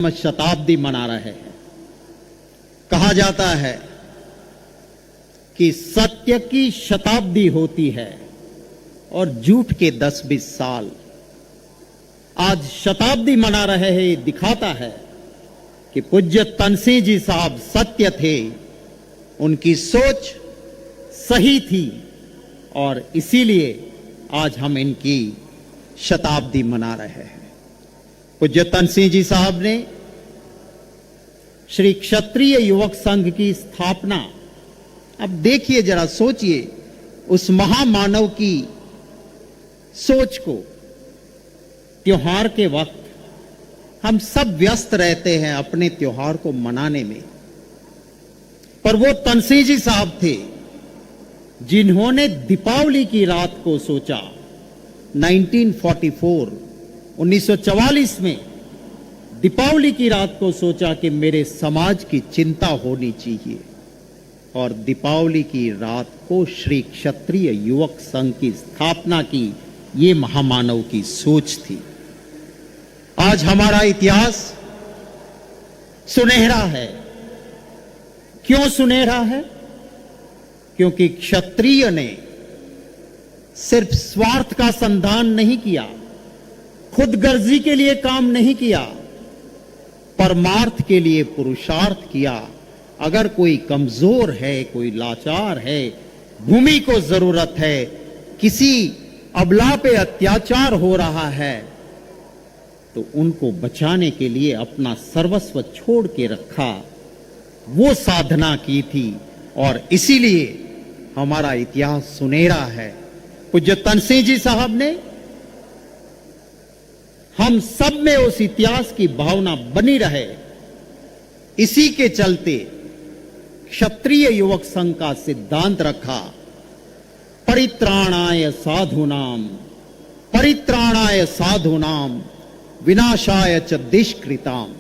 शताब्दी मना रहे हैं। कहा जाता है कि सत्य की शताब्दी होती है और झूठ के 10-20 साल। आज शताब्दी मना रहे हैं, ये दिखाता है कि पूज्य तनसिंह जी साहब सत्य थे, उनकी सोच सही थी और इसीलिए आज हम इनकी शताब्दी मना रहे हैं। पूज्य तनसिंह जी साहब ने श्री क्षत्रिय युवक संघ की स्थापना, अब देखिए जरा सोचिए उस महामानव की सोच को। त्योहार के वक्त हम सब व्यस्त रहते हैं अपने त्योहार को मनाने में, पर वो तनसिंह जी साहब थे जिन्होंने दीपावली की रात को सोचा। 1944 में दीपावली की रात को सोचा कि मेरे समाज की चिंता होनी चाहिए, और दीपावली की रात को श्री क्षत्रिय युवक संघ की स्थापना की। ये महामानव की सोच थी। आज हमारा इतिहास सुनहरा है। क्यों सुनहरा है? क्योंकि क्षत्रिय ने सिर्फ स्वार्थ का संधान नहीं किया, खुदगर्जी के लिए काम नहीं किया, परमार्थ के लिए पुरुषार्थ किया। अगर कोई कमजोर है, कोई लाचार है, भूमि को जरूरत है, किसी अबला पे अत्याचार हो रहा है, तो उनको बचाने के लिए अपना सर्वस्व छोड़ के रखा, वो साधना की थी। और इसीलिए हमारा इतिहास सुनहरा है। पूज्य तनसिंह जी साहब ने हम सब में उस इतिहास की भावना बनी रहे, इसी के चलते क्षत्रिय युवक संघ का सिद्धांत रखा, परित्राणाय साधूनाम विनाशाय च दुष्कृताम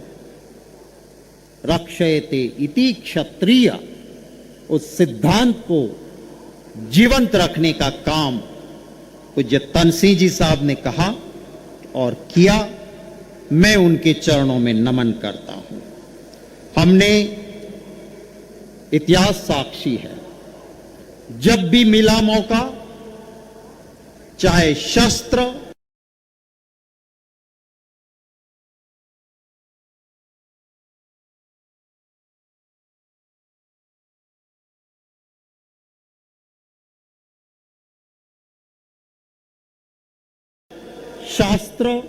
रक्षयते इति क्षत्रिय। उस सिद्धांत को जीवंत रखने का काम पूज्य तनसिंह जी साहब ने कहा और किया। मैं उनके चरणों में नमन करता हूं। हमने इतिहास साक्षी है, जब भी मिला मौका, चाहे शस्त्र, शास्त्र,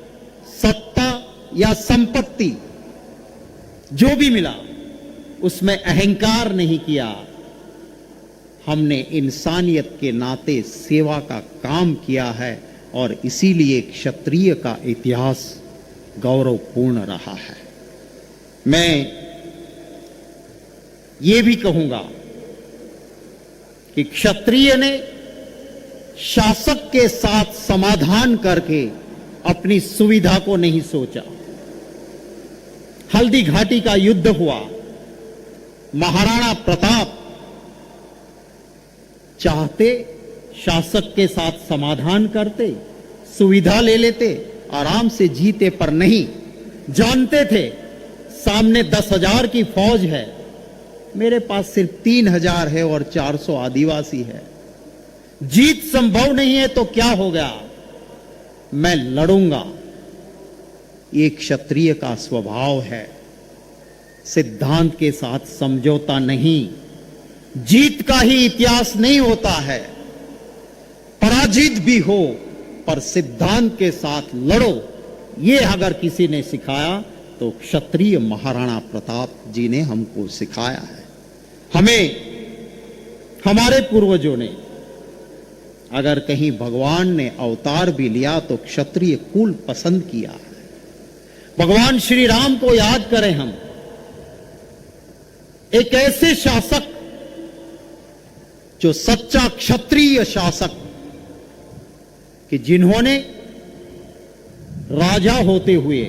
सत्ता या संपत्ति, जो भी मिला उसमें अहंकार नहीं किया। हमने इंसानियत के नाते सेवा का काम किया है और इसीलिए क्षत्रिय का इतिहास गौरवपूर्ण रहा है। मैं ये भी कहूंगा कि क्षत्रिय ने शासक के साथ समाधान करके अपनी सुविधा को नहीं सोचा। हल्दी घाटी का युद्ध हुआ, महाराणा प्रताप चाहते शासक के साथ समाधान करते, सुविधा ले लेते, आराम से जीते, पर नहीं। जानते थे सामने 10,000 की फौज है, मेरे पास सिर्फ 3,000 है और 400 आदिवासी है। जीत संभव नहीं है तो क्या हो गया, मैं लड़ूंगा। ये क्षत्रिय का स्वभाव है। सिद्धांत के साथ समझौता नहीं। जीत का ही इतिहास नहीं होता है, पराजित भी हो पर सिद्धांत के साथ लड़ो। ये अगर किसी ने सिखाया तो क्षत्रिय महाराणा प्रताप जी ने हमको सिखाया है। हमें हमारे पूर्वजों ने, अगर कहीं भगवान ने अवतार भी लिया तो क्षत्रिय कुल पसंद किया है। भगवान श्री राम को याद करें हम, एक ऐसे शासक जो सच्चा क्षत्रिय शासक, कि जिन्होंने राजा होते हुए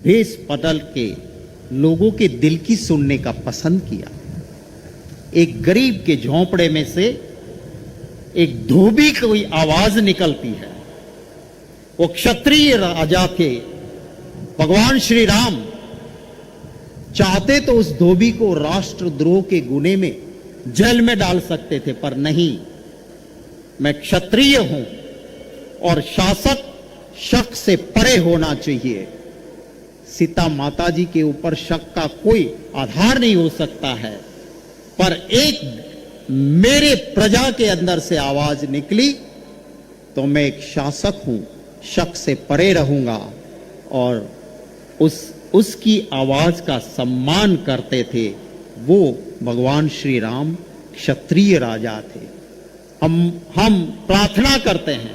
भेष बदल के लोगों के दिल की सुनने का पसंद किया। एक गरीब के झोंपड़े में से एक धोबी कोई आवाज निकलती है, वो क्षत्रिय राजा थे, भगवान श्री राम चाहते तो उस धोबी को राष्ट्रद्रोह के गुने में जेल में डाल सकते थे, पर नहीं, मैं क्षत्रिय हूं और शासक शक से परे होना चाहिए। सीता माता जी के ऊपर शक का कोई आधार नहीं हो सकता है, पर एक मेरे प्रजा के अंदर से आवाज निकली तो मैं एक शासक हूं, शक से परे रहूंगा। और उसकी आवाज का सम्मान करते थे। वो भगवान श्री राम क्षत्रिय राजा थे। हम प्रार्थना करते हैं,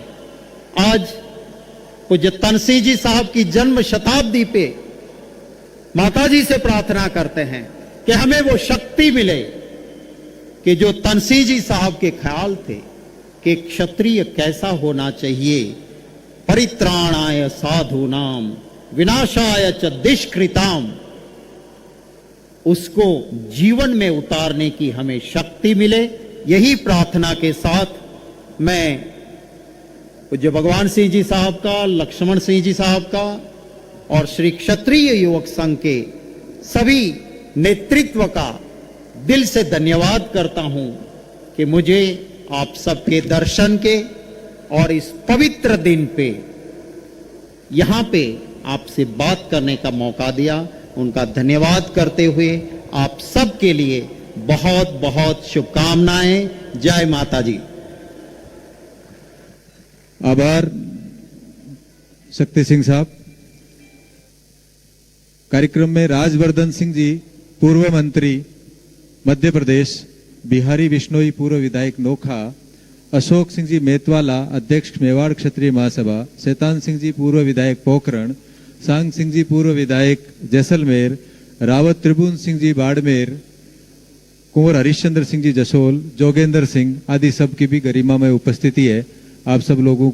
आज पूज्य तनसी जी साहब की जन्म शताब्दी पे माता जी से प्रार्थना करते हैं कि हमें वो शक्ति मिले कि जो तनसी जी साहब के ख्याल थे कि क्षत्रिय कैसा होना चाहिए, परित्राणाय साधूनाम विनाशाय च दुष्कृताम, उसको जीवन में उतारने की हमें शक्ति मिले। यही प्रार्थना के साथ मैं पूज्य भगवान सिंह जी साहब का, लक्ष्मण सिंह जी साहब का और श्री क्षत्रिय युवक संघ के सभी नेतृत्व का दिल से धन्यवाद करता हूं कि मुझे आप सबके दर्शन के और इस पवित्र दिन पे यहां पे आपसे बात करने का मौका दिया। उनका धन्यवाद करते हुए आप सबके लिए बहुत बहुत शुभकामनाएं। जय माता जी। आभार शक्ति सिंह साहब। कार्यक्रम में राजवर्धन सिंह जी, पूर्व मंत्री मध्य प्रदेश, बिहारी बिश्नोई पूर्व विधायक नोखा, अशोक सिंह जी मेतवाला अध्यक्ष मेवाड़ क्षत्रिय महासभा, शैतान सिंह जी पूर्व विधायक पोखरण, सांग सिंह जी पूर्व विधायक जैसलमेर, रावत त्रिभुवन सिंह जी बाड़मेर, कुंवर हरिश्चंद्र सिंह जी जसोल, जोगेंद्र सिंह आदि सब की भी गरिमा में उपस्थिति है। आप सब लोगों